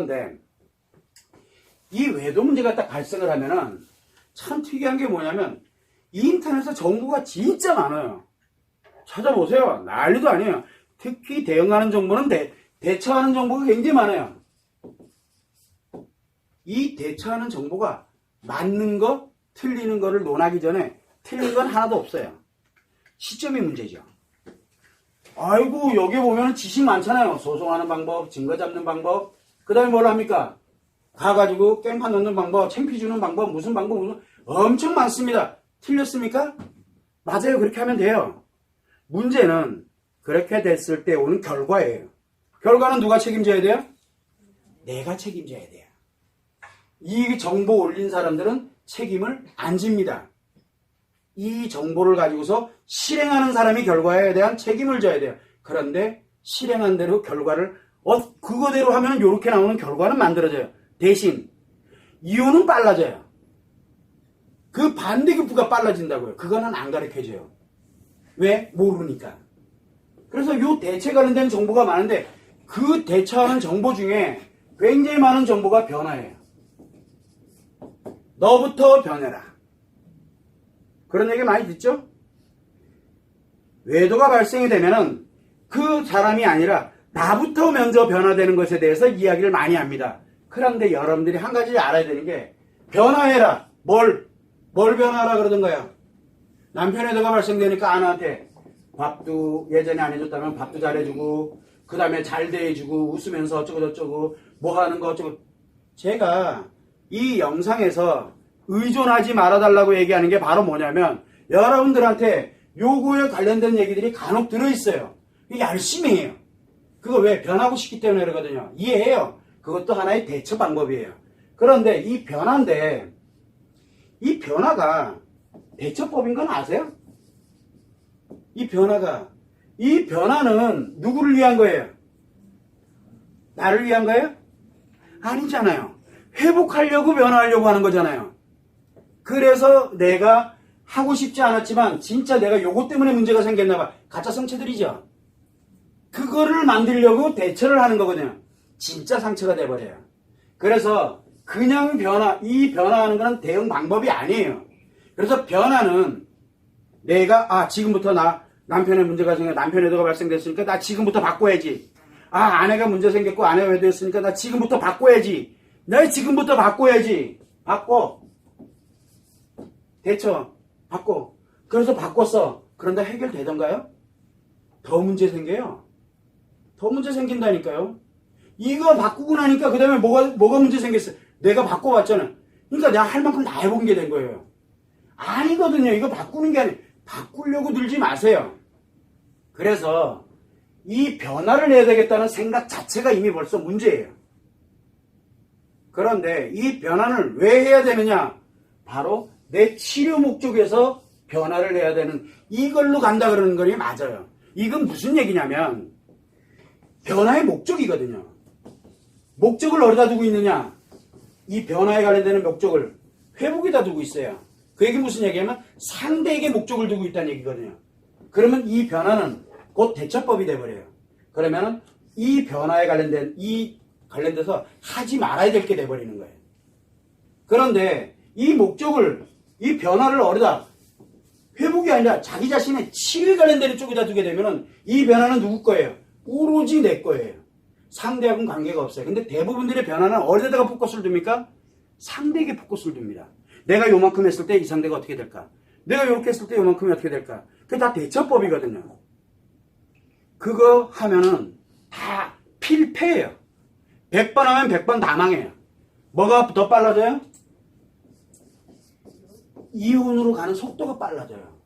그런데 이 외도 문제가 딱 발생을 하면은 참 특이한 게 뭐냐면 이 인터넷에 정보가 진짜 많아요. 찾아보세요. 난리도 아니에요. 특히 대응하는 정보는 대처하는 정보가 굉장히 많아요. 이 대처하는 정보가 맞는 거, 틀리는 거를 논하기 전에 틀린 건 하나도 없어요. 시점이 문제죠. 아이고 여기 보면 지식 많잖아요. 소송하는 방법, 증거 잡는 방법, 그 다음에 뭘 합니까? 가가지고 깽판 넣는 방법, 챙피 주는 방법, 무슨 엄청 많습니다. 틀렸습니까? 맞아요. 그렇게 하면 돼요. 문제는 그렇게 됐을 때 오는 결과예요. 결과는 누가 책임져야 돼요? 내가 책임져야 돼요. 이 정보 올린 사람들은 책임을 안 집니다. 이 정보를 가지고서 실행하는 사람이 결과에 대한 책임을 져야 돼요. 그런데 실행한 대로 결과를 그거대로 하면 이렇게 나오는 결과는 만들어져요. 대신 이유는 빨라져요. 그 반대급부가 빨라진다고요. 그거는 안 가르쳐줘요. 왜? 모르니까. 그래서 이 대체 관련된 정보가 많은데 그 대처하는 정보 중에 굉장히 많은 정보가 변화예요. 너부터 변해라. 그런 얘기 많이 듣죠? 외도가 발생이 되면은 그 사람이 아니라 나부터 먼저 변화되는 것에 대해서 이야기를 많이 합니다. 그런데 여러분들이 한 가지 알아야 되는 게 변화해라. 뭘 변화하라 그러던가요? 남편의 외도가 발생되니까 아내한테 밥도 예전에 안 해줬다면 밥도 잘해주고 그 다음에 잘 대해주고 웃으면서 어쩌고 저쩌고 뭐 하는 거 어쩌고. 제가 이 영상에서 의존하지 말아달라고 얘기하는 게 바로 뭐냐면 여러분들한테 요거에 관련된 얘기들이 간혹 들어있어요. 열심히 해요. 그거 왜? 변하고 싶기 때문에 그러거든요. 이해해요. 그것도 하나의 대처 방법이에요. 그런데 이 변화인데 이 변화가 대처법인 건 아세요? 이 변화는 누구를 위한 거예요? 나를 위한 거예요? 아니잖아요. 회복하려고 변화하려고 하는 거잖아요. 그래서 내가 하고 싶지 않았지만 진짜 내가 요것 때문에 문제가 생겼나 봐. 가짜 상처들이죠. 그거를 만들려고 대처를 하는 거거든요. 진짜 상처가 돼버려요. 그래서 그냥 이 변화하는 건 대응 방법이 아니에요. 그래서 변화는 내가 지금부터 남편의 문제가 남편의 외도가 발생됐으니까 나 지금부터 바꿔야지. 아내가 문제 생겼고 아내가 외도했으니까 나 지금부터 바꿔야지. 나 지금부터 바꿔야지. 바꿔. 대처. 바꿔. 그래서 바꿨어. 그런데 해결되던가요? 더 문제 생겨요. 더 문제 생긴다니까요. 이거 바꾸고 나니까 그 다음에 뭐가 문제 생겼어요? 내가 바꿔봤잖아. 그러니까 내가 할 만큼 다 해본 게 된 거예요. 아니거든요. 이거 바꾸는 게 아니에요. 바꾸려고 들지 마세요. 그래서 이 변화를 해야 되겠다는 생각 자체가 이미 벌써 문제예요. 그런데 이 변화를 왜 해야 되느냐? 바로 내 치료 목적에서 변화를 해야 되는 이걸로 간다 그러는 거니 맞아요. 이건 무슨 얘기냐면 변화의 목적이거든요. 목적을 어디다 두고 있느냐? 이 변화에 관련되는 목적을 회복에다 두고 있어요. 그 얘기 무슨 얘기냐면 상대에게 목적을 두고 있다는 얘기거든요. 그러면 이 변화는 곧 대처법이 돼버려요. 그러면 이 변화에 관련돼서 하지 말아야 될 게 돼버리는 거예요. 그런데 이 목적을, 이 변화를 어디다 회복이 아니라 자기 자신의 치료에 관련되는 쪽에다 두게 되면 이 변화는 누구 거예요? 오로지 내 거예요. 상대하고는 관계가 없어요. 근데 대부분들의 변화는 어디다가 포커스를 둡니까? 상대에게 포커스를 둡니다. 내가 요만큼 했을 때 이 상대가 어떻게 될까? 내가 요렇게 했을 때 요만큼이 어떻게 될까? 그게 다 대처법이거든요. 그거 하면은 다 필패예요. 100번 하면 100번 다 망해요. 뭐가 더 빨라져요? 이혼으로 가는 속도가 빨라져요.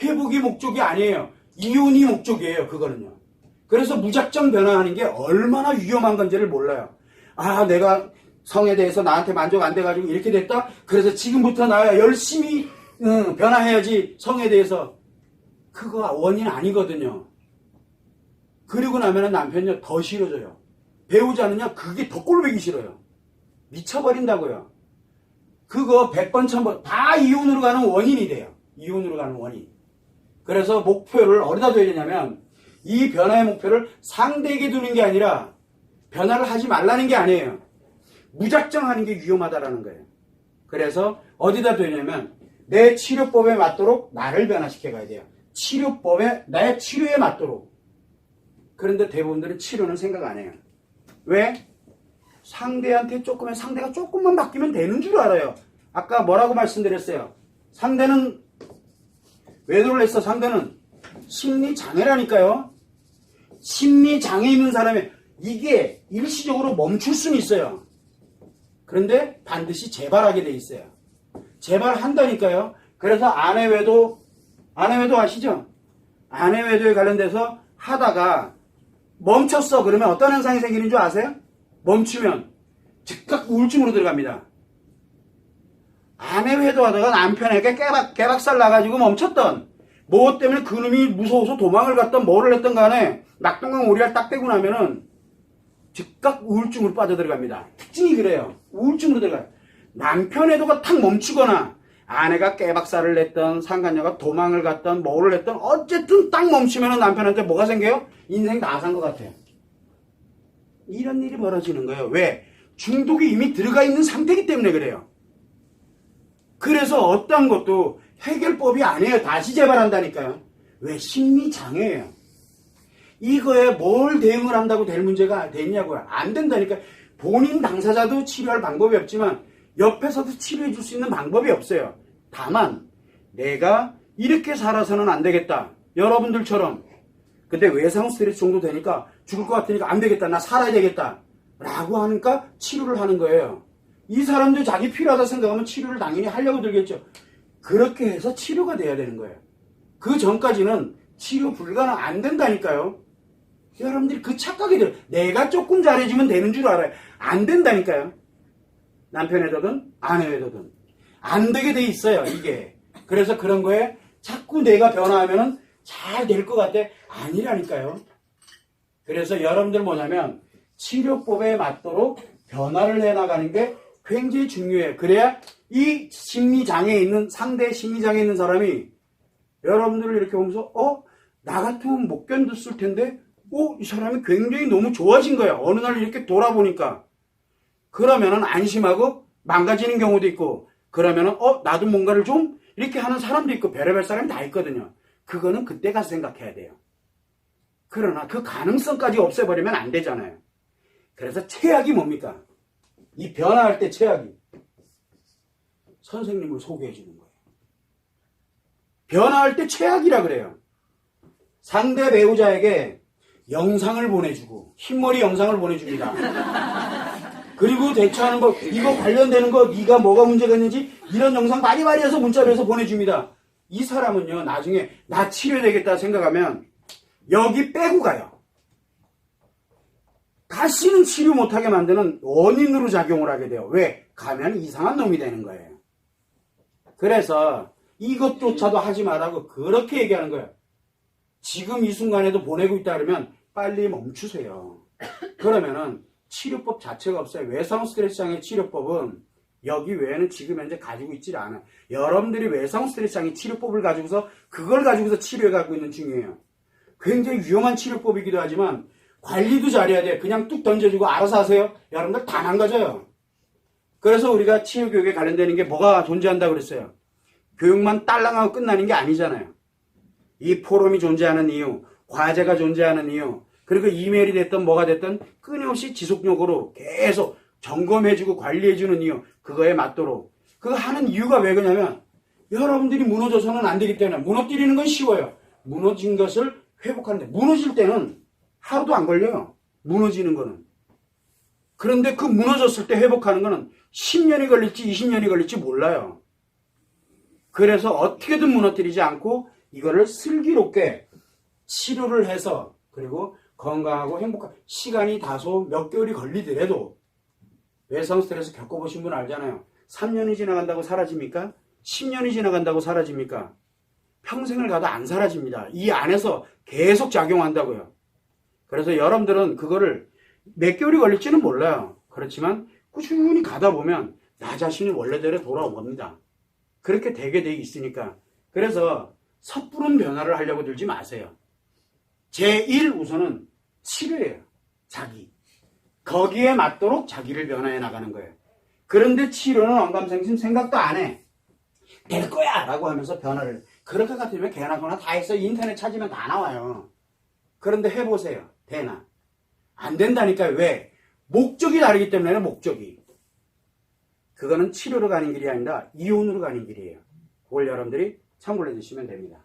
회복이 목적이 아니에요. 이혼이 목적이에요. 그거는요. 그래서 무작정 변화하는 게 얼마나 위험한 건지를 몰라요. 내가 성에 대해서 나한테 만족 안 돼가지고 이렇게 됐다? 그래서 지금부터 나야 열심히 변화해야지 성에 대해서. 그거 원인 아니거든요. 그리고 나면 남편이 더 싫어져요. 배우지 않느냐? 그게 더 꼴보기 싫어요. 미쳐버린다고요. 그거 100번 1000번 다 이혼으로 가는 원인이 돼요. 이혼으로 가는 원인. 그래서 목표를 어디다 둬야 되냐면 이 변화의 목표를 상대에게 두는 게 아니라 변화를 하지 말라는 게 아니에요. 무작정 하는 게 위험하다라는 거예요. 그래서 어디다 두냐면 내 치료법에 맞도록 나를 변화시켜 가야 돼요. 치료법에, 내 치료에 맞도록. 그런데 대부분들은 치료는 생각 안 해요. 왜? 상대가 조금만 바뀌면 되는 줄 알아요. 아까 뭐라고 말씀드렸어요? 상대는 왜 놀랬어? 상대는 심리장애라니까요. 심리장애 있는 사람이 이게 일시적으로 멈출 수는 있어요. 그런데 반드시 재발하게 돼 있어요. 재발한다니까요. 그래서 아내외도 아시죠? 아내외도에 관련돼서 하다가 멈췄어. 그러면 어떤 현상이 생기는 줄 아세요? 멈추면 즉각 우울증으로 들어갑니다. 아내외도 하다가 남편에게 개박살 나가지고 멈췄던 뭐 때문에 그놈이 무서워서 도망을 갔던 뭐를 했던 간에 낙동강 오리알 딱 빼고 나면은 즉각 우울증으로 빠져들어갑니다. 특징이 그래요. 우울증으로 들어가요. 남편 애도가 탁 멈추거나 아내가 깨박살을 냈던 상간녀가 도망을 갔던 뭐를 했던 어쨌든 딱 멈추면 남편한테 뭐가 생겨요? 인생 다 산 것 같아요. 이런 일이 벌어지는 거예요. 왜? 중독이 이미 들어가 있는 상태이기 때문에 그래요. 그래서 어떤 것도 해결법이 아니에요. 다시 재발한다니까요. 왜? 심리장애예요. 이거에 뭘 대응을 한다고 될 문제가 되냐고요. 안 된다니까. 본인 당사자도 치료할 방법이 없지만 옆에서도 치료해 줄 수 있는 방법이 없어요. 다만 내가 이렇게 살아서는 안 되겠다. 여러분들처럼. 근데 외상 스트레스 정도 되니까 죽을 것 같으니까 안 되겠다. 나 살아야 되겠다. 라고 하니까 치료를 하는 거예요. 이 사람도 자기 필요하다 생각하면 치료를 당연히 하려고 들겠죠. 그렇게 해서 치료가 돼야 되는 거예요. 그 전까지는 치료 불가능 안 된다니까요. 여러분들이 그 착각이 들어요. 내가 조금 잘해주면 되는 줄 알아요. 안 된다니까요. 남편에도든 아내에도든 안 되게 돼 있어요. 이게. 그래서 그런 거에 자꾸 내가 변화하면은 잘 될 것 같아. 아니라니까요. 그래서 여러분들 뭐냐면 치료법에 맞도록 변화를 해나가는 게 굉장히 중요해요. 그래야 이 심리장애에 있는 상대 심리장애에 있는 사람이 여러분들을 이렇게 보면서 나 같으면 못 견뎠을 텐데 이 사람이 굉장히 너무 좋아진 거야. 어느 날 이렇게 돌아보니까. 그러면은 안심하고 망가지는 경우도 있고, 그러면은 나도 뭔가를 좀 이렇게 하는 사람도 있고, 별의별 사람이 다 있거든요. 그거는 그때 가서 생각해야 돼요. 그러나 그 가능성까지 없애버리면 안 되잖아요. 그래서 최악이 뭡니까? 이 변화할 때 최악이 선생님을 소개해 주는 거예요. 변화할 때 최악이라 그래요. 상대 배우자에게 영상을 보내주고 흰머리 영상을 보내줍니다. 그리고 대처하는 거 이거 관련되는 거 네가 뭐가 문제가 있는지 이런 영상 많이 해서 문자로 해서 보내줍니다. 이 사람은요 나중에 나 치료되겠다 생각하면 여기 빼고 가요. 다시는 치료 못하게 만드는 원인으로 작용을 하게 돼요. 왜? 가면 이상한 놈이 되는 거예요. 그래서 이것조차도 하지 말라고 그렇게 얘기하는 거예요. 지금 이 순간에도 보내고 있다 그러면 빨리 멈추세요. 그러면은 치료법 자체가 없어요. 외상 스트레스 장애 치료법은 여기 외에는 지금 현재 가지고 있질 않아요. 여러분들이 외상 스트레스 장애 치료법을 가지고서 그걸 가지고서 치료해 가고 있는 중이에요. 굉장히 위험한 치료법이기도 하지만 관리도 잘해야 돼요. 그냥 뚝 던져주고 알아서 하세요. 여러분들 다 망가져요. 그래서 우리가 치유교육에 관련되는 게 뭐가 존재한다고 그랬어요. 교육만 딸랑하고 끝나는 게 아니잖아요. 이 포럼이 존재하는 이유, 과제가 존재하는 이유, 그리고 이메일이 됐든 뭐가 됐든 끊임없이 지속적으로 계속 점검해주고 관리해주는 이유, 그거에 맞도록. 그거 하는 이유가 왜 그러냐면 여러분들이 무너져서는 안 되기 때문에. 무너뜨리는 건 쉬워요. 무너진 것을 회복하는데 무너질 때는 하루도 안 걸려요. 무너지는 거는. 그런데 그 무너졌을 때 회복하는 거는 10년이 걸릴지 20년이 걸릴지 몰라요. 그래서 어떻게든 무너뜨리지 않고 이거를 슬기롭게 치료를 해서 그리고 건강하고 행복한 시간이 다소 몇 개월이 걸리더라도 외상 스트레스 겪어보신 분 알잖아요. 3년이 지나간다고 사라집니까? 10년이 지나간다고 사라집니까? 평생을 가도 안 사라집니다. 이 안에서 계속 작용한다고요. 그래서 여러분들은 그거를 몇 개월이 걸릴지는 몰라요. 그렇지만 꾸준히 가다 보면 나 자신이 원래대로 돌아옵니다. 그렇게 되게 돼 있으니까. 그래서 섣부른 변화를 하려고 들지 마세요. 제1 우선은 치료예요. 자기. 거기에 맞도록 자기를 변화해 나가는 거예요. 그런데 치료는 언감생심 생각도 안 해. 될 거야! 라고 하면서 변화를. 그렇게 같으면 개나 소나 다 해서 인터넷 찾으면 다 나와요. 그런데 해보세요. 되나? 안 된다니까요. 왜? 목적이 다르기 때문에 목적이. 그거는 치료로 가는 길이 아니라 이혼으로 가는 길이에요. 그걸 여러분들이 참고해 주시면 됩니다.